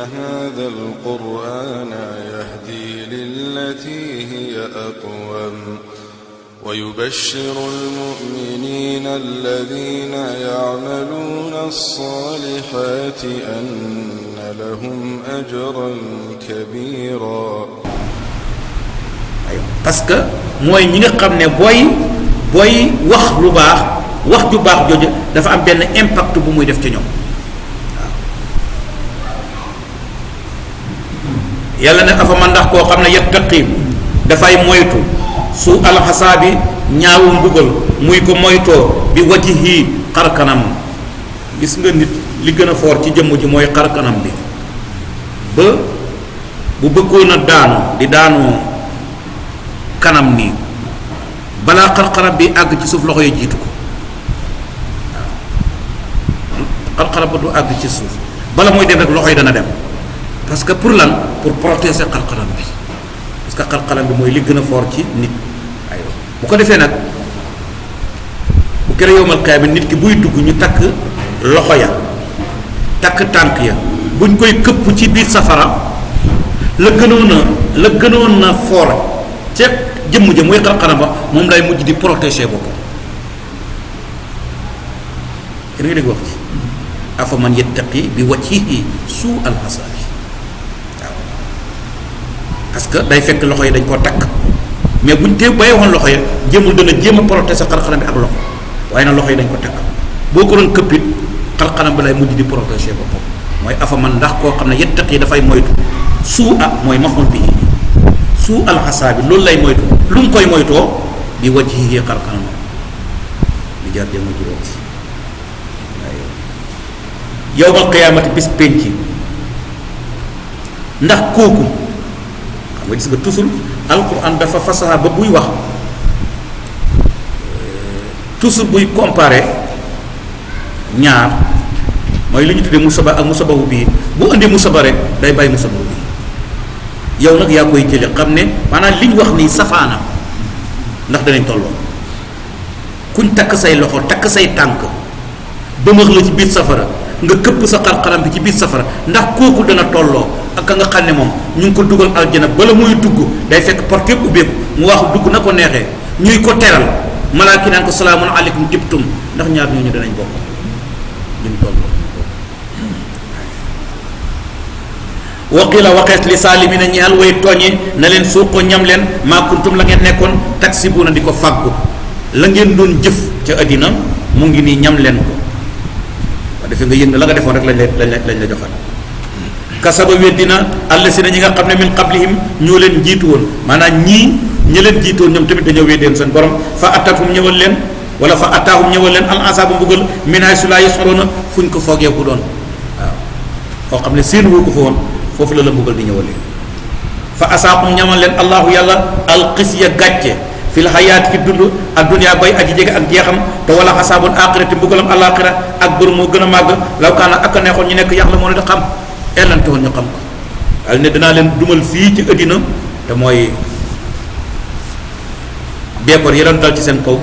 هذا القرآن يهدي للتي هي أقوم ويبشر المؤمنين الذين يعملون الصالحات أن لهم أجرا كبيرا. parce que mooy ñi nga xam ne booy wax lu baax wax ju baax jooju dafa am benn impact bu muy def ci ñoom. yàlla ne afa man ndax koo xam ne yattaqi dafay moytu su alxasaabi ñaawu mbugal muy ko moytoo bi wajhi xarkanam. gis nga nit li gën a foor ci jëmm ji mooy xarkanam bi ba bu bëggoon a daanu kanam nii balaa xarxaram bi àgg ci suuf loxo yi jiitu ko waaw xarxaram ba du àgg ci suuf bala mooy dem rek loxo yi dana dem parce que pour lan pour protéger xarxaram bi parce que xarxaram bi mooy li gën a fort ci nit aywa bu ko defee nag bu kere yowmal qiyaama nit ki buy dugg ñu takk loxo ya takk tànk ya buñ koy këpp ci biir safara la gënoon na fort ca jëmm ja mooy xarxaram ba moom lay mujj di protéger boppam yéen nga dégg wax ci afa man yattaqi bi wajhihi suu alxasaabi waaw parce que day fekk loxo yi dañ koo takk mais buñ tee bàyyi woon loxo ya jëmul dana jéem a protéger xarxaram bi ak loxo waaye nag loxo yi dañ ko takk boo ko doon këppit xarxaram bi lay mujj di protéger boppam mooy afa man ndax koo xam ne yattaqi dafay moytu suu mooy maxul bi suu alxasaabi loolu lay moytu lu mu koy moytoo bi wajhihi xarxaram bi jar jéem a juróom yowmal qiyaamati bis penc ndax kooku xam nga gis nga toujours alquran dafa fasaha ba buy wax toujours buy comparer ñaar mooy li ñu tuddee musaba ak musabahu bii bu indee musaba rek day bàyyi musabahu bii yow nag yaa koy jële xam ne maanaam li ñu wax nii safaanam ndax danañ tolloo kuñ takk say loxo takk say tànk bëmëx la ci biir safara nga këpp sa xarxaram bi ci biir safara ndax kooku dana tolloo ak ka nga xam ne moom ñu ngi ko dugal aljana bala muy dugg day fekk porte yëpp ubbeeku mu wax dugg na ko neexee ñuy ko teral malaaki naan ko salaamun aleykum tibtum ndax ñaar ñooñu danañ bokk duñ tolloo waqila waxees li saalimina ñaal way tooñi na leen suuqoo ñam leen maa kuntum la ngeen nekkoon taksibuuna di ko fàggu la ngeen doon jëf ca àddina mu ngi nii ñam leen ko waa defee nga yëg na la nga defoon rek lañ la joxal kasaba weddina allasina ñi nga xam ne min qablihim ñoo leen jiitu woon maanaam ñi leen jiitu woon ñoom tamit dañoo weddeen seen borom fa atatum ñëwal leen wala fa ataahum ñëwal leen al asaabu mbugal min haysu laa yash'uruuna fuñ ko foogee ku doon waaw koo xam ne seen woo ko fa woon foofu la mbugal di ñëwalee fa asaaqum ñamal leen allahu yàlla alxisya gàcce fil hayaati ci dund ak dunya bay aji jege ak jeexam te wala asaabul aaxirati mbugalam alaaxira ak bër moo gën a màgg law kaana ak a neexoon ñu nekk yàlla moo ne di xam ellante woon ñu xam ko al ne danaa leen dumal fii ci àddina te mooy beekoor yi doon dal ci seen kaw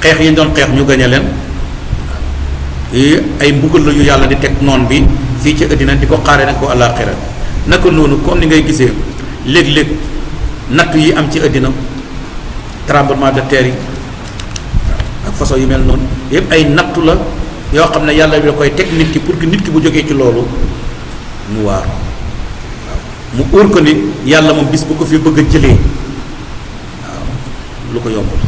xeex yi ñu doon xeex ñu gañe leen ay mbugal la yu yàlla di teg noon bi fii ci àddina di ko xaare nag ko alaaxira naka noonu comme ni ngay gisee léeg-léeg nattu yi am ci àddina tremblement de terre yi ak façon yu mel noonu yëpp ay nattu la yoo xam ne yàlla bi da koy teg nit ki pour que nit ki bu jógee ci loolu mu waaru waaw mu óor ko ni yàlla moom bis bu ko fi bëgg a jëlee waaw lu ko yombul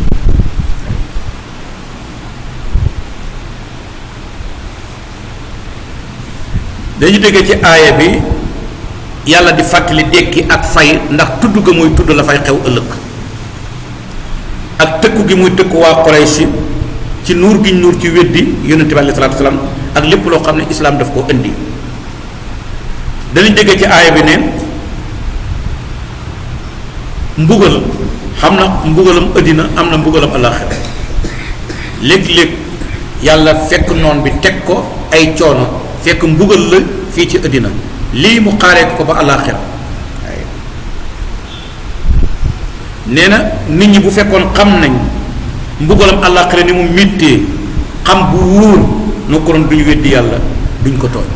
dañu déggee ci aaya bi yàlla di fàttali dekki ak fay ndax tudd ga muy tudd la fay xew ëllëg ak tëkku gi muy tëkku waa Quraysh ci nuur gi nuur ci weddi yonent bi alayhi salaatu wasalaam ak lépp loo xam ne islaam daf koo indi dañu déggee ci aaya bi ne mbugal xam na mbugalam àddina am na mbugalam àllaaxira léeg-léeg yàlla fekk noon bi teg ko ay coono fekk mbugal la fii ci àddina lii mu xaaree ko ba àllaaxira nee na nit ñi bu fekkoon xam nañ mbugalam àllaaxira ni mu méttee xam bu wóor noo ko doon duñu weddi yàlla duñ ko tooñ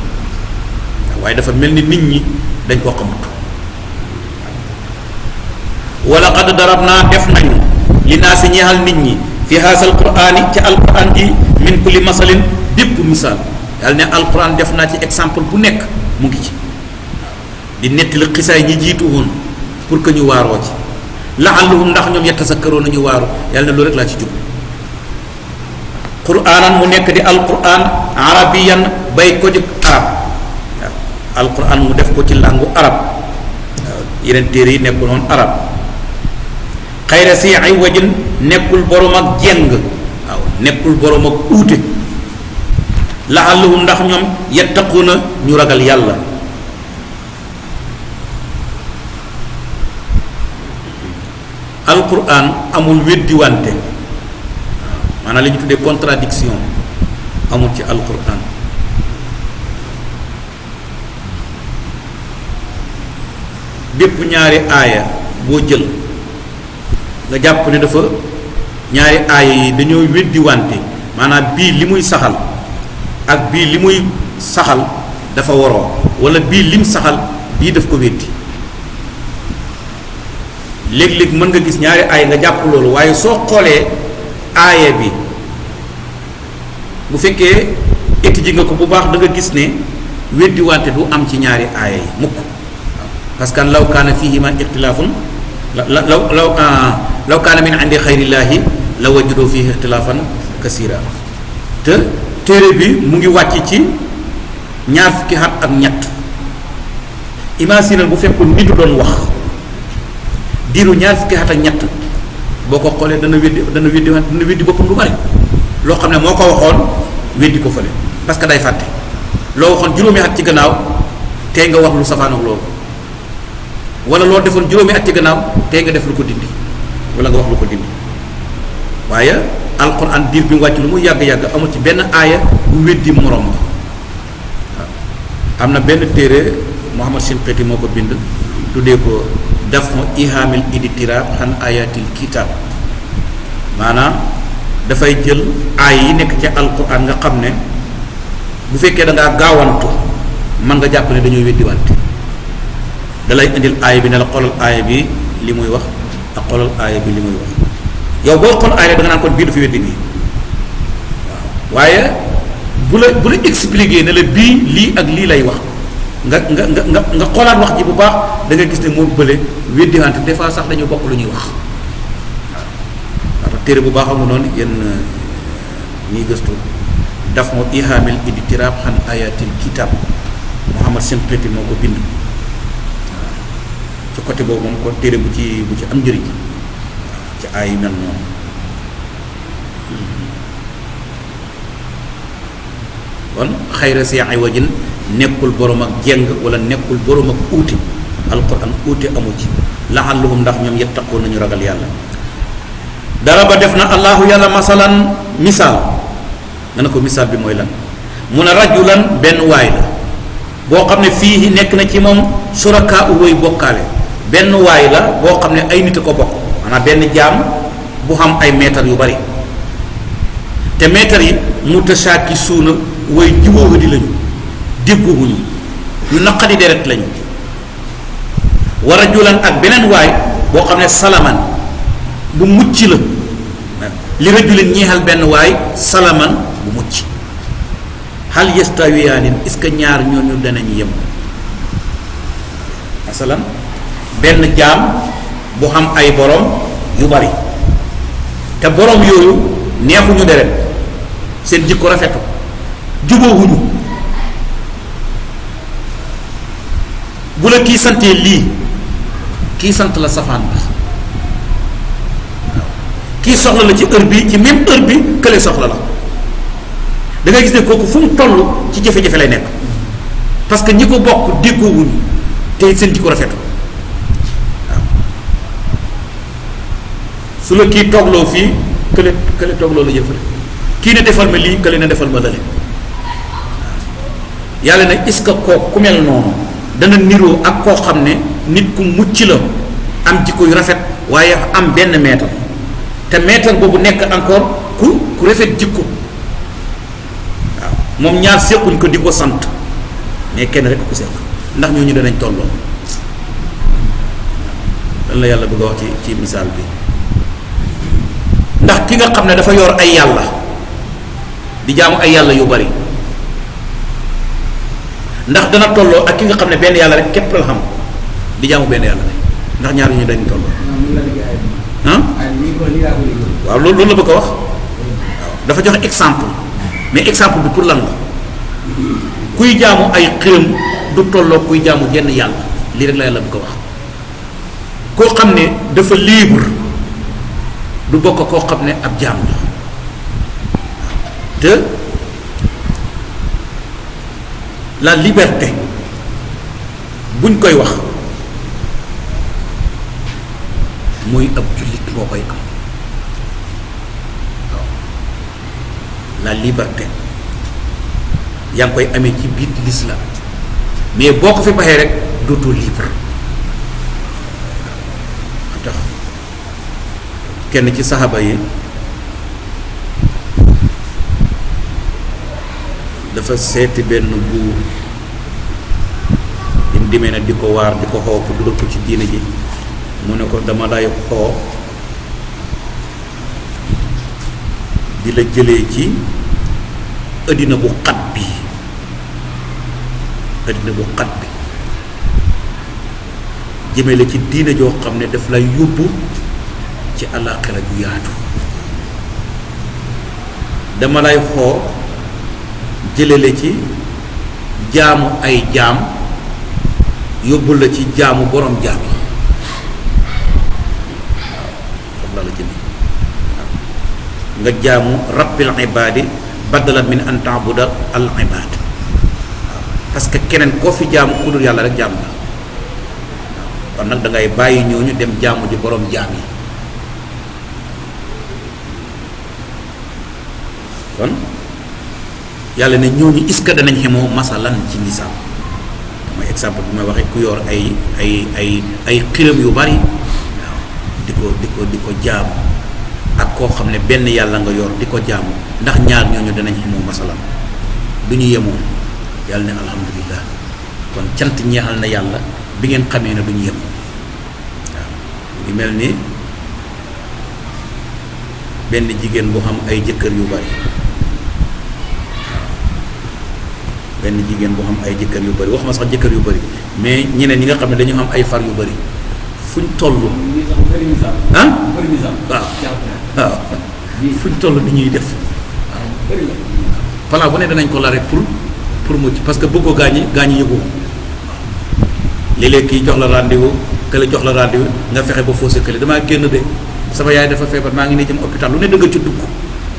waaye dafa mel ni nit ñi dañ koo xamut. wala qad darabnaa def nañu li naa si ñeexal nit ñi fi haasal quraani ci alquran ji min kulli masalin bépp misaal yàlla ne alquran def naa ci exemple bu nekk mu ngi ci di nettali xisaay ñi jiitu woon pour que ñu waaroo ci la'allahum ndax ñoom yatasakkaroon nañu waaru yàlla ne loolu rek laa ci jub quraanan mu nekk di alquran arabiyan bay ko jóg arab waaw alquran mu def ko ci langu arab waaw yeneen téere yi nekkul noonu arab xayra si ay wajin nekkul borom ak jeng waaw nekkul borom ak uute la'allahum ndax ñoom yattaquna ñu ragal yàlla alquran amul weddiwante maanaam li ñu tuddee contradiction amul ci alquran bépp ñaari aaya boo jël nga jàpp ne dafa ñaari aaya yi dañoo weddiwante maanaam bii li muy saxal ak bii li muy saxal dafa waroo wala bii lim saxal bii daf ko weddi léeg-léeg mën nga gis ñaari aaya nga jàpp loolu waaye soo xoolee aaya bi bu fekkee étudier nga ko bu baax da nga gis ne weddi wante du am ci ñaari aaya yi mukk parce que law kaana fiihima ixtilaafun law kaana min indi xayrillaahi la wajadu fiihi ixtilaafan kasiira te téere bi mu ngi wàcc ci ñaar fukki at ak ñett imagine bu fekkoon nitu doon wax diiru ñaar fukki at ak ñett boo ko xoolee dana weddi boppam lu bari loo xam ne moo ko waxoon weddi ko fële parce que day fàtte loo waxoon juróomi at ci gannaaw tey nga wax lu safaan ak loolu wala loo defoon juróomi at ci gannaaw tey nga def lu ko dindi wala nga wax lu ko dindi waaye alquran diir bi mu wàcc lu muy yàgg-yàgg amul ci benn aaya bu weddi morom ba waaw am na benn téere Muhammad Shinqiti moo ko bind tuddee ko dafu ihamil idtirab xan ayatil kitab maanaam dafay jël aay yi nekk ci alquran nga xam ne bu fekkee da ngaa gaawantu mën nga jàpp ne dañoo weddiwante da lay indil aay bi ne la xoolal aay bi li muy wax ak xoolal aay bi li muy wax yow boo xool aay da nga naan kon bii du fi weddi bii waaw waaye bu la expliquer ne la bii lii ak lii lay wax nga xoolaat wax ji bu baax da nga gis ne moo bële weddiwante des fois sax dañu bokk lu ñuy wax waaw téere bu baax amu noonu yéen ñiy gëstu daf moo ihamil idtirab xan ayatil kitab Muhammad Shinqiti moo ko bind waaw ci côté boobu moom ko téere bu ci am njëriñ ci ay mel noonu kon xayra si ay wajin nekkul borom ak jeng wala nekkul borom ak uuti alquran uuti amu ci laxalluhum ndax ñoom yettaqoon nañu ragal yàlla dara ba def na allahu yàlla masalan misaal nga ne ko misaal bi mooy lan mun a rajulan benn waay la boo xam ne fii nekk na ci moom suraka u way bokkaale benn waay la boo xam ne ay nit a ko bokk maanaam benn jaam bu xam ay meetar yu bari te meetar yi mutashaaki suuna way jubóoxadi lañu dégguwuñu ñu naqadi deret lañu wa rajulan ak beneen waay boo xam ne salaman bu mucc la li rajulin ñeexal benn waay salaman bu mucc hal yastawiyaanin est-ce que ñaar ñooñu danañ yem masalan benn jaam bu xam ay borom yu bari te borom yooyu neexuñu deret seen jikko rafetu jubóowuñu bu la kii santee lii kii sant la safaan bi waaw kii soxla la ci heure bi ci même heure bi kële soxla la da ngay gis ne kooku fu mu toll ci jafe-jafe lay nekk parce que ñi ko bokk déggoowuñu te seen jikko rafetu waaw su la kii toogloo fii kële toogloo la jëfale kii ne defal ma lii kële ne defal ma lale yàlla nag est-ce que kooku ku mel noonu dana niroo ak koo xam ne nit ku mucc la am jikko yu rafet waaye am benn meetar te meetar boobu nekk encore ku rafet jikko waaw moom ñaar séquñ ko di ko sant mais kenn rek ku seq ndax ñooñu danañ tolloo lan la yàlla bëgg a wax ci misaal bi ndax ki nga xam ne dafa yor ay yàlla di jaamu ay yàlla yu bari ndax dana tolloo ak ki nga xam ne benn yàlla rek képp la xam di jaamu benn yàlla rek ndax ñaar ñu dañ tolloo ah waaw loolu la bëgg a wax waaw dafa joxe exemple mais exemple bi pour lan la kuy jaamu ay xërëm du tolloo kuy jaamu jenn yàlla lii rek la yàlla bëgg a wax koo xam ne dafa libre du bokk koo xam ne ab jaam la te la liberté buñ koy wax muy ab jullit moo koy am waaw la liberté yaa ngi koy amee ci biir l'islam mais boo ko fi baxee rek dootoo libre tax kenn ci saxaaba yi dafa seeti benn buur bi mu demee nag di ko waar di ko xoo ko dugal ko ci diine ji mu ne ko dama lay xoo di la jëlee ci addina bu xat bi addina bu xat bi jëmee la ci diine joo xam ne daf lay yóbbu ci àllaaxira ju yaatu dama lay xoo jële la ci jaamu ay jaam yóbbu la ci jaamu borom jaam yi waaw foofu la jëme waaw nga jaamu rabbil ibaadi badalan min an taabuda al ibaad waaw parce que keneen koo fi jaamu ku dul yàlla rek jaam la waaw kon nag da ngay bàyyi ñooñu dem jaamu ji borom jaam yi kon yàlla ne ñooñu est-ce que danañ xemoo masalan ci misaal mooy exemple bi may waxee ku yor ay xiram yu bari waaw di ko jaamu ak koo xam ne benn yàlla nga yor di ko jaamu ndax ñaar ñooñu danañ xemoo masalan du ñu yemoo yàlla ne alhamdulillah kon cant ñeexal na yàlla bi ngeen xamee ne du ñu yemoo waaw ngi mel ni benn jigéen bu xam ay jëkkër yu bari benn jigéen boo xam ay jëkkër yu bari waxuma sax jëkkër yu bari mais ñeneen ñi nga xam ne dañu am ay far yu bari fuñ toll ah waaw waaw fuñ toll ni ñuy def plan bu ne danañ ko la rek pour mucc parce que bëggoo gaañi yëgu léeg-léeg kii jox la rendez-vous kële jox la rendez-vous nga fexe ba faussé kële damaa génn de sama yaay dafa feebar maa ngi ne jëm hôpital lu ne dëgg ci dugg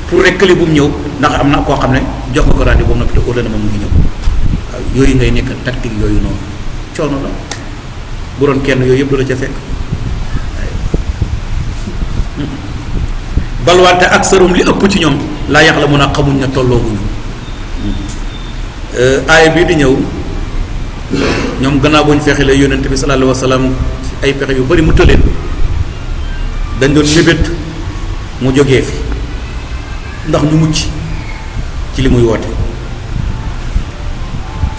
pour rek kële bu mu ñëw ndax am na koo xam ne jox nga ko rendez-vous boobu noppi te au moom mu ngi ñëw waaw yooyu ngay nekk tactique yooyu noonu coono la bu doon kenn yooyu yëpp du la ca fekk balwante ak sërum li ëpp ci ñoom laa yax la mun a xamuñ ne tollooguñu aaya bii di ñëw ñoom gannaaw bu ñu fexelee yonent bi sallallahu alayhi wa sallam ay pexe yu bari mu tëleen dañ doon mébét mu jógee fi ndax ñu mucc ci li muy woote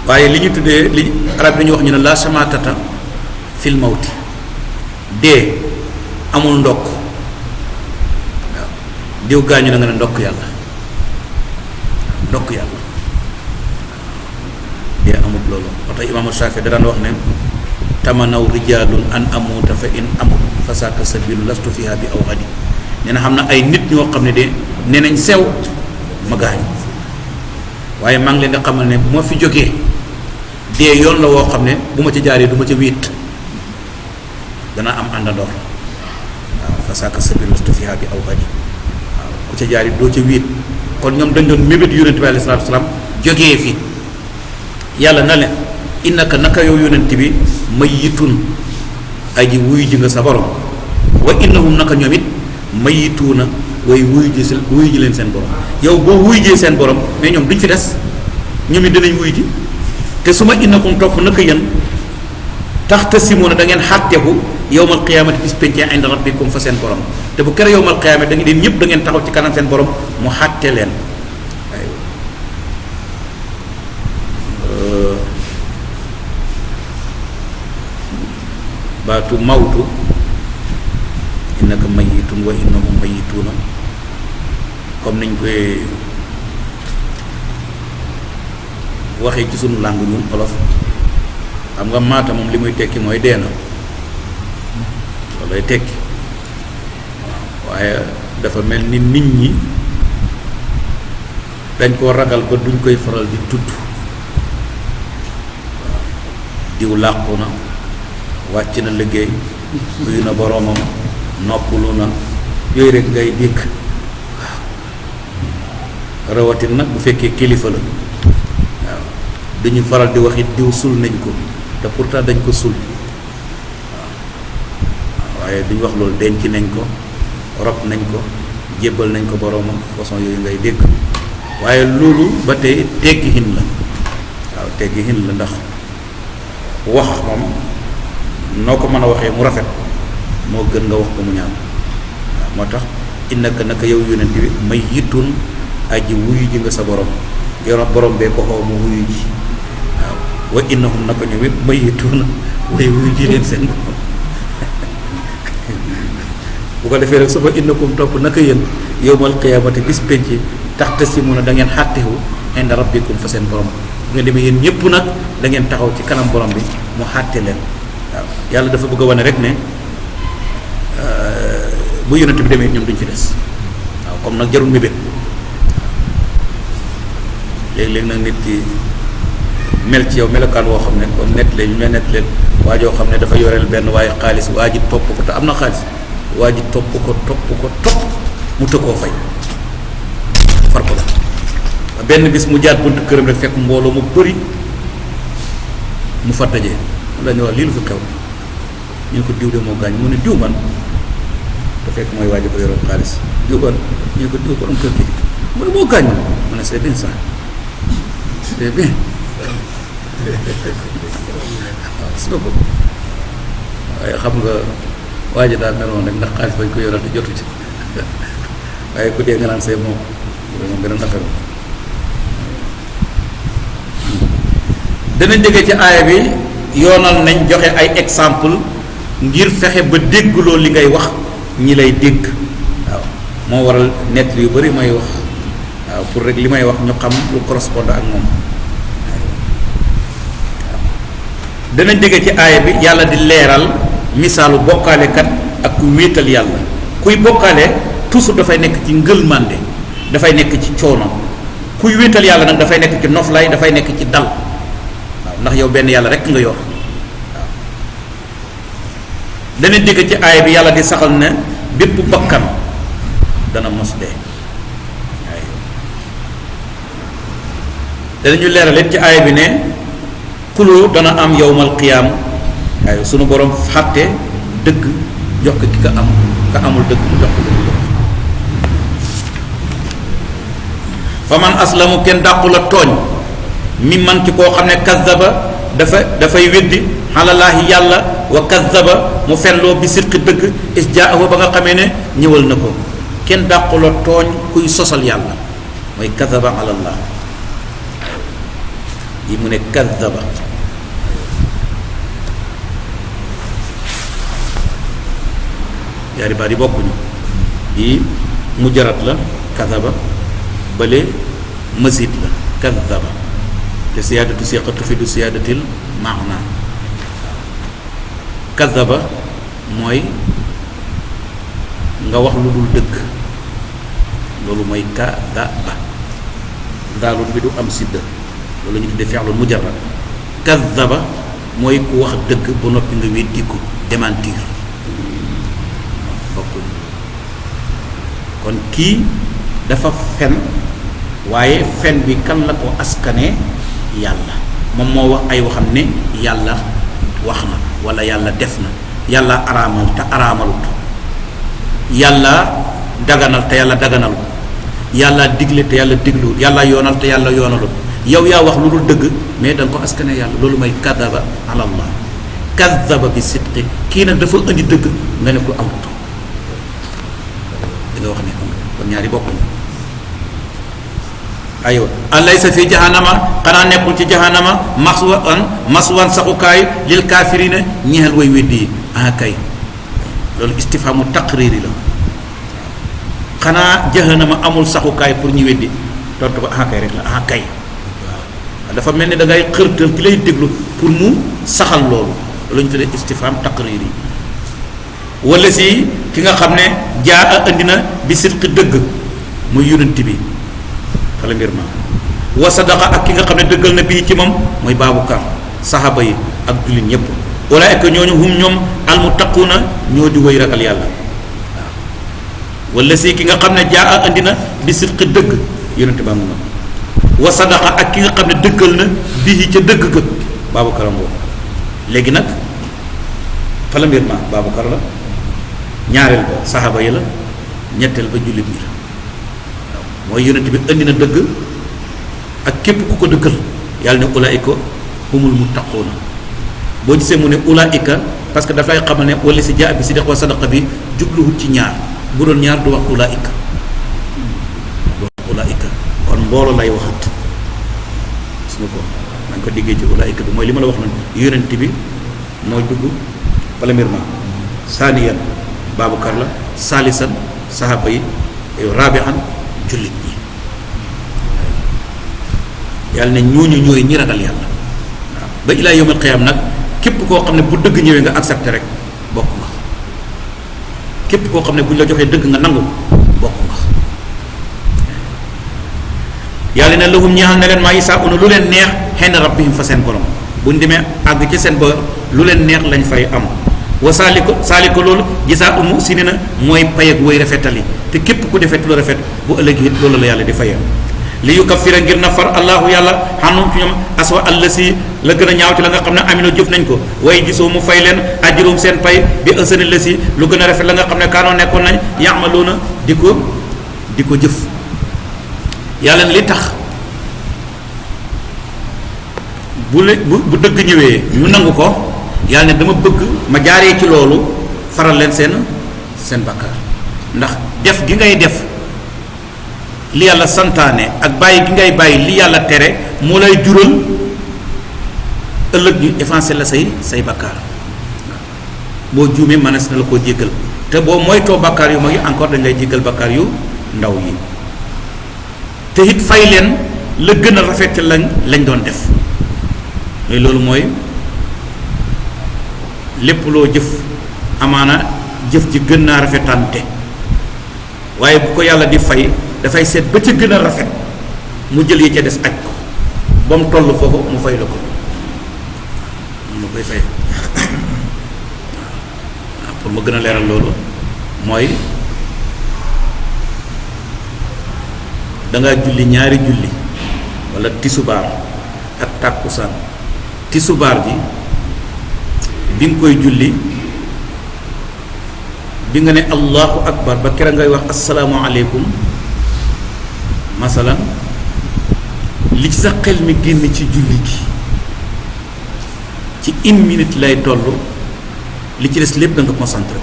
waaye li ñu tuddee li arab yi dañuy wax ñu ne la samatata fil mawti dee amul ndokk waaw diw gaañu na nga ne ndokk yàlla ndokk yàlla dee amul loolu moo tax imaamu Shaafi da daan wax ne tamanaw rijaalun an amuuta fa in amut fa saaka sabilu lastu fiha bi aw xadi nee na xam na ay nit ñoo xam ne de nee nañ sew ma gaañu waaye maa ngi leen di xamal ne bu ma fi jógee dee yoon la woo xam ne bu ma ci jaaree du ma ca wéet dana am àndandoor waaw fa saaka sabilu lastu fiha bi aw xadi waaw ku ca jaaree doo ca wéet kon ñoom dañ doon mébét yonent bi alayhi salaatu wasalaam jógee fi yàlla na leen innaka naka yow yonent bi mayyitun aji wuyu ji nga sa borom wa innahum naka ñoom it mayyituuna way wuyu ji leen seen borom yow boo wuyu jee seen borom mais ñoom duñ fi des ñoom it dinañ wuyu ji te su ma innakum topp naka yéen taxtasimoona da ngeen xàtteeku yawmal qiyaamati bis pencee inda rabbikum fa seen borom te bu kere yawmal qiyaamati da ngeen ñëpp da ngeen taxaw ci kanam seen borom mu xàtte leen baatu mawtu innaka mayitun wa innahum mayituuna comme niñ koy waxee ci sunu langue ñun olof xam nga maata moom li muy tekki mooy dee na loolay tekki waaye dafa mel ni nit ñi dañ koo ragal ba duñ koy faral di tudd diw làqu na wàcc na liggéey uyu na boroomam noppalu na yooyu rek ngay dégg waaw rawatin nag bu fekkee kilifa la waaw duñu faral di wax it diw sul nañ ko te pourtant dañ ko sul waaw waaye duñ wax loolu denc nañ ko rob nañ ko jébbal nañ ko boroomam façon yooyu ngay dégg waaye loolu ba tey teggi hin la waaw teggi hin la ndax wax moom noo ko mën a waxee mu rafet moo gën nga wax ko mu ñaaw waaw moo tax innaka naka yow yonent bi may yittun aji wuyu ji nga sa borom yoro borom bee ko xaw mu wuyu ji waaw wa innahum naka ñoom it may yittun way wuyu ji leen seen borom bu ko defee rek su fa innakum topp naka yéen yowmal qiyaamati bis penc taxtasimuuna da ngeen xàttewu inda rabbikum fa seen borom bu ngeen demee yéen ñëpp nag da ngeen taxaw ci kanam borom bi mu xàtte leen waaw yàlla dafa bëgg a wane rek ne bu yonent bi demee ñoom duñ fi des waaw comme nag jarul mébét léegi-léegi nag nit ki mel ci yow melokaan woo xam ne comme nett leen ñu la nett leen waa joo xam ne dafa yoreel benn waaye xaalis waa ji topp ko te am na xaalis waa ji topp mu tëkkoo fay far ko la benn bis mu jaat buntu këram rek fekk mbooloo mu bëri mu fa dajee la ñu wax lii lu fi xew ñu ne ko diw de moo gaañ mu ne diw man te fekk mooy waaj ko yoroon xaalis diw man ñu ne ko diw borom kër gi mu ne moo gaañ mu ne c'est bien ça c'est bien waaw su ko waaye xam nga waaj daal meloon rek ndax xaalis bañ ko yoral te jotu ci waaye ku dee nga naan c'est bon moom gën a naqari dana jóge ci aaya bi yoonal nañ joxe ay exemple ngir fexe ba déggloo li ngay wax ñi lay dégg waaw moo waral nett yu bari may wax waaw pour rek li may wax ñu xam lu correspond ak moom waaw dana jóge ci aaya bi yàlla di leeral misaalu bokkaalekat ak ku wéetal yàlla kuy bokkaale toujours dafay nekk ci ngëlmande dafay nekk ci coono kuy wéetal yàlla nag dafay nekk ci noflaay dafay nekk ci dal waaw ndax yow benn yàlla rekk nga yor waaw dana dégg ci aaya bi yàlla di saxal ne bépp bakkan dana mos dee waaye danañu leeralit ci aaya bi ne xuloo dana am yowmal qiyaam waaye sunu borom fàtte dëgg jox ko ki ka am ka amul dëgg mu jox ko dëgg fa man aslamu kenn dàqu la tooñ mi man ci koo xam ne kazzaba dafay weddi xalalaahi yàlla wa kazzaba mu fenloo bi sirqi dëgg is jaahu ba nga xamee ne ñëwal na ko kenn dàqu la tooñ kuy sosal yàlla mooy kazzaba alallah yi mu ne kazzaba yaari baat yi bokkuñu yi mujarrad la kazzaba bële mazid la kazzaba te siyaadatu siqa tufidu siyaadatil maana kazzaba mooy nga wax lu dul dëgg loolu mooy kazzaba daalul bi du am sidda loolu ñu tuddee fi'lun mujarrad kazzaba mooy ku wax dëgg ba noppi nga weddi ko démentir bokkuñu kon kii dafa fen waaye fen bi kan la ko askane yàlla moom moo wax ay waxam ne yàlla wax na wala yàlla def na yàlla araamal te araamalut yàlla daganal te yàlla daganalut yàlla digle te yàlla digluwut yàlla yoonal te yàlla yoonalut yow yaa wax lu dul dëgg mais da nga ko askane yàlla loolu mooy kadaba ala allah kadaba bi sidqi kii nag dafa indi dëgg nga ne ko amut da nga wax ne amut kon ñaari bokkuñu aywa alaysa fi jahannama xanaa nekkul ci jahannama maswan saxukaay lil kaafirina ñeexal way weddi yi kay loolu istifhamu taqriri la xanaa jahannama amul saxukaay pour ñu weddi tontu ko kay rek la kay waaw dafa mel ni da ngay xërtal ki lay déglu pour mu saxal loolu loolu ñu tuddee istifham taqriri wala si ki nga xam ne jaa andi na bi sidqi dëgg muy yonent bi xala mbir ma wa sadaqa ak ki nga xam ne dëggal na bii ci moom mooy Baabukar saxaaba yi ak jullit ñëpp ulaa'ika ñooñu hum ñoom almuttaquuna ñoo di way ragal yàlla waaw wala si ki nga xam ne jaa andi na bi sidqi dëgg yonent baa mu noonu wa sadaqa ak ki nga xam ne dëggal na bii ca dëgg ga Baabukar am boobu léegi nag xala mbir ma Baabukar la ñaareel ba saxaaba yi la ñetteel ba jullit ñi la waaw mooy yonent bi indi na dëgg ak képp ku ko dëggal yàlla ne ulaa'ika humul muttaquuna boo gisee mu ne ulaa'ika parce que dafay xamal ne wala si jaa bi sidq wa sadaqa bi jubluwut ci ñaar bu doon ñaar du wax ulaa'ika kon mbooloo lay waxat gis nga ko nañ ko déggee ci ulaa'ika bi mooy li ma la wax noonu yonent bi mooy dugg premièrement saaniyan Baabukar la saalisan saxaaba yi raabi'an jullit ñi yàlla ne ñooñu ñooy ñi ragal yàlla waaw ba ilaa yawmal qiyaam nag képp koo xam ne bu dëgg ñëwee nga accepté rek bokk nga képp koo xam ne bu ñu la joxee dëgg nga nangu bokk nga yàlla ne lahum ñeexal na leen maa yasaa'uuna lu leen neex inda rabbihim fa seen borom bu ñu demee àgg ci seen boor lu leen neex lañ fay am wa saaliko loolu jazaa'ul muhsiniina mooy pay ak woy rafetal yi te képp ku defet lu rafet bu ëllëgee it loolu la yàlla di fayal li yukaffira ngir na far allahu yàlla xanum ci ñoom aswa allasi la gën a ñaaw ci la nga xam ne amino jëf nañ ko waaye gisoo mu fay leen ajrum seen pay bi ësani la si lu gën a rafet la nga xam ne kaanoo nekkoon nañ yaamaloona di ko jëf yàlla ne li tax bu dëgg ñëwee ñu nangu ko yàlla ne dama bëgg ma jaaree ci loolu faral leen seen bakkaar ndax def gi ngay def li yàlla santaane ak bàyyi gi ngay bàyyi li yàlla tere moo lay jural ëllëg ñu effacer la say bakkaar boo juumee mënees na la koo jéggal te boo moytoo bakkaar yu mag yi encore dañ lay jéggal bakkaar yu ndaw yi te it fay leen la gën a rafet lañ doon def loolu mooy lépp loo jëf amaana jëf ji gën naa rafetante waaye bu ko yàlla di fay dafay seet ba ca gën a rafet mu jël yi ca des aj ko ba mu toll foofu mu fay la ko mu koy fay waaw pour ma gën a leeral loolu mooy danga julli ñaari julli walla tisubaar ak tàkkusaan tisubaar bi bi nga koy julli bi nga ne allahu akbar ba kera ngay wax asalaamualeykum masalan li ci sa xel mi génn ci julli gi ci 1 minute lay toll li ci des lépp da nga concentré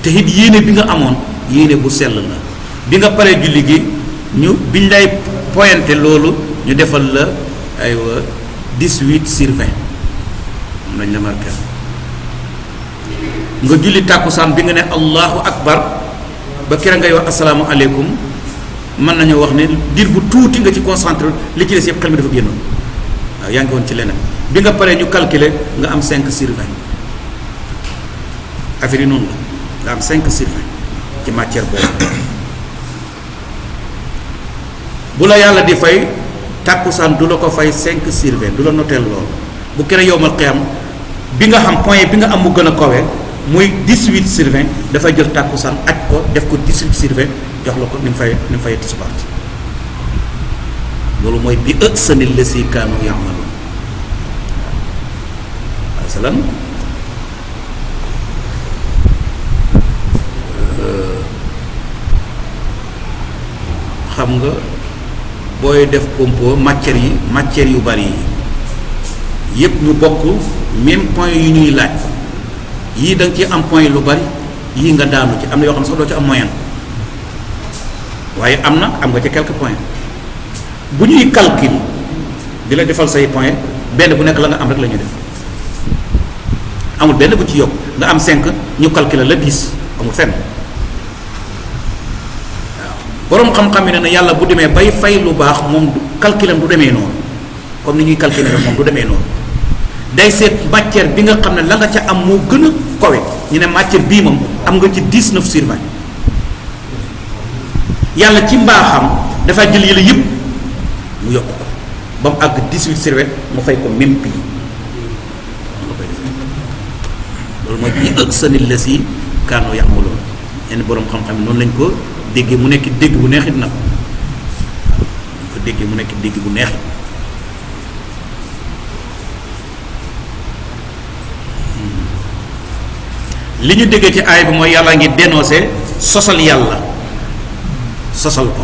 te it yéene bi nga amoon yéene bu sell la bi nga paree julli gi ñu biñ lay pointé loolu ñu defal la aywa 18/20 moom lañ la marqué nga julli tàkkusaan bi nga ne allahu akbar ba kera ngay wax asalaamu aleykum mën nañoo wax ne diir bu tuuti nga ci concentré li ci des yëpp xel mi dafa génnoon waaw yaa ngi woon ci leneen bi nga paree ñu calculer nga am 5/20 affaire yi noonu la nga am 5/20 ci matière boobu bu la yàlla di fay tàkkusaan du la ko fay 5/20 du la noteel loolu bu kere yowmal qiyam bi nga xam point bi nga am mu gën a kawe muy 18/20 dafay jël tàkkusaan aj ko def ko 18/20 jox la ko ni mu fay tisbaar loolu mooy bi ësani la si kaanu yaamalu masalan xam nga booy def compo matière yu bari yi yépp ñu bokk même point yu ñuy laaj yii da nga ci am point lu bari yii nga daanu ci am na yoo xam ne sax doo ci am moyen waaye am nga ci quelques points bu ñuy calcul di la defal say point benn bu nekk la nga am rek la ñuy def amul benn bu ci yokk nga am 5 ñu calculer la 10 amul fenn waaw boroom xam-xam yi ne na yàlla bu demee bay fay lu baax moom calculam du demee noonu comme ni ñuy calculer moom du demee noonu day seet matière bi nga xam ne la nga ca am moo gën a kowe ñu ne matière bii moom am nga ci 19/20 yàlla ci mbaaxam dafa jël yële yëpp mu yokk ko ba mu àgg 18/20 mu fay ko même prix loolu mooy bi ëgsanil la si kaanoo ya'maluun yenn boroom xam-xam yi noonu lañ ko déggee mu nekk dégg bu neexit nag ko déggee mu nekk dégg bu neexit li ñu déggee ci aay bi mooy yàlla ngi dénoncé sosal yàlla sosal ko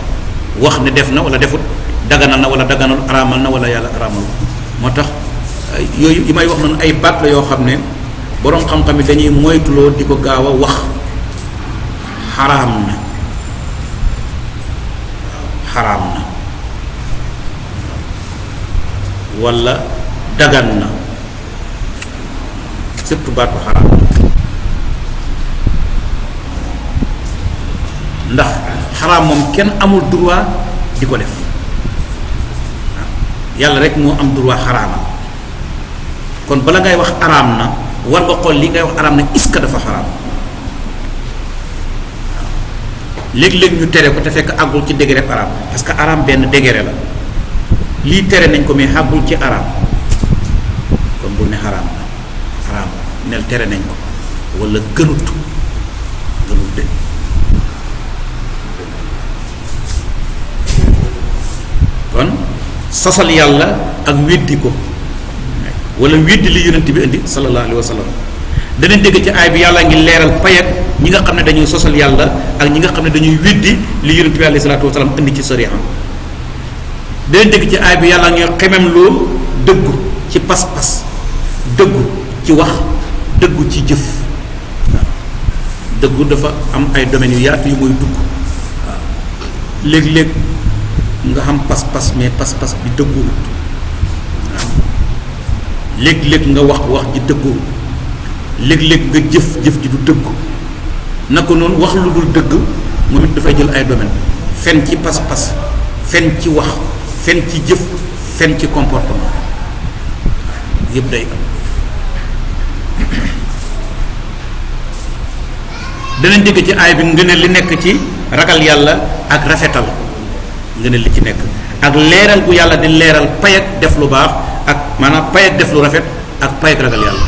wax ne def na wala defut daganal na wala daganal araamal na wala yàlla araamal moo tax yooyu yi may wax noonu ay baat la yoo xam ne boroom xam-xam yi dañuy moytuloo di ko gaaw a wax xaraam na xaraam na wala dagan na surtout baatu xaraam ndax xaraam moom kenn amul droit di ko def yàlla rek moo am droit xaraamal kon bala ngay wax araam na war nga xool li ngay wax araam na est-ce que dafa xaraam waaw léeg-léeg ñu tere ko te fekk àggul ci degré araam parce que araam benn degré la lii tere nañ ko mais àggul ci araam kon bul ne xaraam na xaraam nel tere nañ ko wala gënut de kon sosal yàlla ak weddi ko wala weddi li yonent bi indi sallallahu alayhi wa sallam danañ dégg ci aay bi yàlla ngi leeral pay ak ñi nga xam ne dañuy sosal yàlla ak ñi nga xam ne dañuy weddi li yonent bi alayhi salaatu wa salaam indi ci sariya danañ dégg ci aay bi yàlla ngi xemem loo dëggu ci pas-pas dëggu ci wax dëggu ci jëf waaw dëggu dafa am ay domaines yu yaatu yu mooy dugg waaw léeg-léeg nga xam pas-pas mais pas-pas bi dëgguwul waaw léeg-léeg nga wax ji dëgguwul léeg-léeg nga jëf ji du dëggu naka noonu wax lu dul dëgg moom it dafay jël ay domaine fen ci pas-pas fen ci wax fen ci jëf fen ci comportement yëpp day am danañ dégg ci aay bi ngëneel li nekk ci ragal yàlla ak rafetal ngëneel li ci nekk ak leeral bu yàlla di leeral pay ak def lu baax ak maanaam pay ak def lu rafet ak pay ak ragal yàlla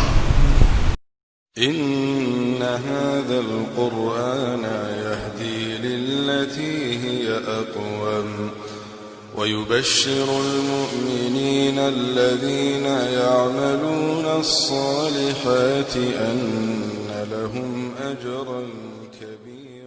inna hadha alqur'ana yahdi lillati hiya aqwam wa yubashshiru almu'minina alladhina ya'maluna as-salihati anna lahum ajran kabira